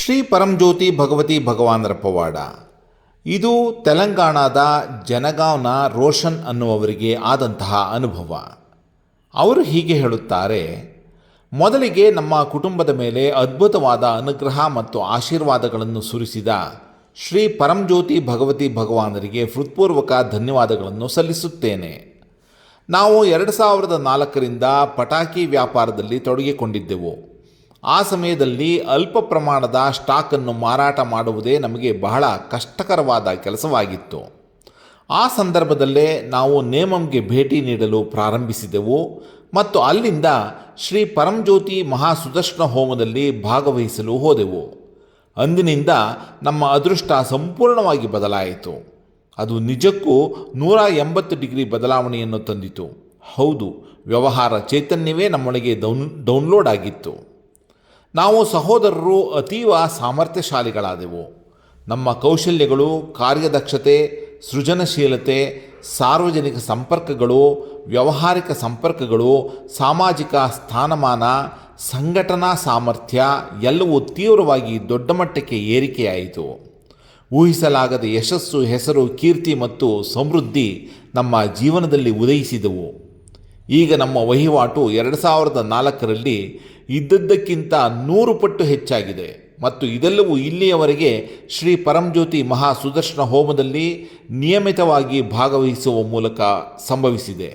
ಶ್ರೀ ಪರಂಜ್ಯೋತಿ ಭಗವತಿ ಭಗವಾನರ ಪವಾಡ. ಇದು ತೆಲಂಗಾಣದ ಜನಗಾಂವ್ನ ರೋಷನ್ ಅನ್ನುವವರಿಗೆ ಆದಂತಹ ಅನುಭವ. ಅವರು ಹೀಗೆ ಹೇಳುತ್ತಾರೆ, ಮೊದಲಿಗೆ ನಮ್ಮ ಕುಟುಂಬದ ಮೇಲೆ ಅದ್ಭುತವಾದ ಅನುಗ್ರಹ ಮತ್ತು ಆಶೀರ್ವಾದಗಳನ್ನು ಸುರಿಸಿದ ಶ್ರೀ ಪರಂಜ್ಯೋತಿ ಭಗವತಿ ಭಗವಾನರಿಗೆ ಹೃತ್ಪೂರ್ವಕ ಧನ್ಯವಾದಗಳನ್ನು ಸಲ್ಲಿಸುತ್ತೇನೆ. ನಾವು 2004ರಿಂದ ಪಟಾಕಿ ವ್ಯಾಪಾರದಲ್ಲಿ ತೊಡಗಿಕೊಂಡಿದ್ದೆವು. ಆ ಸಮಯದಲ್ಲಿ ಅಲ್ಪ ಪ್ರಮಾಣದ ಸ್ಟಾಕನ್ನು ಮಾರಾಟ ಮಾಡುವುದೇ ನಮಗೆ ಬಹಳ ಕಷ್ಟಕರವಾದ ಕೆಲಸವಾಗಿತ್ತು. ಆ ಸಂದರ್ಭದಲ್ಲೇ ನಾವು ನೇಮಂಗೆ ಭೇಟಿ ನೀಡಲು ಪ್ರಾರಂಭಿಸಿದೆವು ಮತ್ತು ಅಲ್ಲಿಂದ ಶ್ರೀ ಪರಂಜ್ಯೋತಿ ಮಹಾಸುದರ್ಶನ ಹೋಮದಲ್ಲಿ ಭಾಗವಹಿಸಲು ಹೋದೆವು. ಅಂದಿನಿಂದ ನಮ್ಮ ಅದೃಷ್ಟ ಸಂಪೂರ್ಣವಾಗಿ ಬದಲಾಯಿತು. ಅದು ನಿಜಕ್ಕೂ 180 ಡಿಗ್ರಿ ಬದಲಾವಣೆಯನ್ನು ತಂದಿತು. ಹೌದು, ವ್ಯವಹಾರ ಚೈತನ್ಯವೇ ನಮ್ಮೊಳಗೆ ಡೌನ್ಲೋಡ್ ಆಗಿತ್ತು. ನಾವು ಸಹೋದರರು ಅತೀವ ಸಾಮರ್ಥ್ಯಶಾಲಿಗಳಾದೆವು. ನಮ್ಮ ಕೌಶಲ್ಯಗಳು, ಕಾರ್ಯದಕ್ಷತೆ, ಸೃಜನಶೀಲತೆ, ಸಾರ್ವಜನಿಕ ಸಂಪರ್ಕಗಳು, ವ್ಯಾವಹಾರಿಕ ಸಂಪರ್ಕಗಳು, ಸಾಮಾಜಿಕ ಸ್ಥಾನಮಾನ, ಸಂಘಟನಾ ಸಾಮರ್ಥ್ಯ ಎಲ್ಲವೂ ತೀವ್ರವಾಗಿ ದೊಡ್ಡ ಮಟ್ಟಕ್ಕೆ ಏರಿಕೆಯಾಯಿತು. ಊಹಿಸಲಾಗದ ಯಶಸ್ಸು, ಹೆಸರು, ಕೀರ್ತಿ ಮತ್ತು ಸಮೃದ್ಧಿ ನಮ್ಮ ಜೀವನದಲ್ಲಿ ಉದಯಿಸಿದವು. ಈಗ ನಮ್ಮ ವಹಿವಾಟು 2004ರಲ್ಲಿ ಇದ್ದದ್ದಕ್ಕಿಂತ 100 ಪಟ್ಟು ಹೆಚ್ಚಾಗಿದೆ ಮತ್ತು ಇದೆಲ್ಲವೂ ಇಲ್ಲಿಯವರೆಗೆ ಶ್ರೀ ಪರಂಜ್ಯೋತಿ ಮಹಾ ಸುದರ್ಶನ ಹೋಮದಲ್ಲಿ ನಿಯಮಿತವಾಗಿ ಭಾಗವಹಿಸುವ ಮೂಲಕ ಸಂಭವಿಸಿದೆ.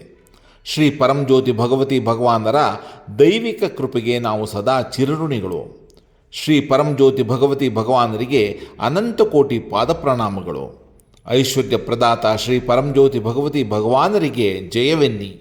ಶ್ರೀ ಪರಂಜ್ಯೋತಿ ಭಗವತಿ ಭಗವಾನರ ದೈವಿಕ ಕೃಪೆಗೆ ನಾವು ಸದಾ ಚಿರಋಣಿಗಳು. ಶ್ರೀ ಪರಂಜ್ಯೋತಿ ಭಗವತಿ ಭಗವಾನರಿಗೆ ಅನಂತ ಕೋಟಿ ಪಾದಪ್ರಣಾಮಗಳು. ಐಶ್ವರ್ಯ ಪ್ರದಾತ ಶ್ರೀ ಪರಂಜ್ಯೋತಿ ಭಗವತಿ ಭಗವಾನರಿಗೆ ಜಯವೆನ್ನಿ.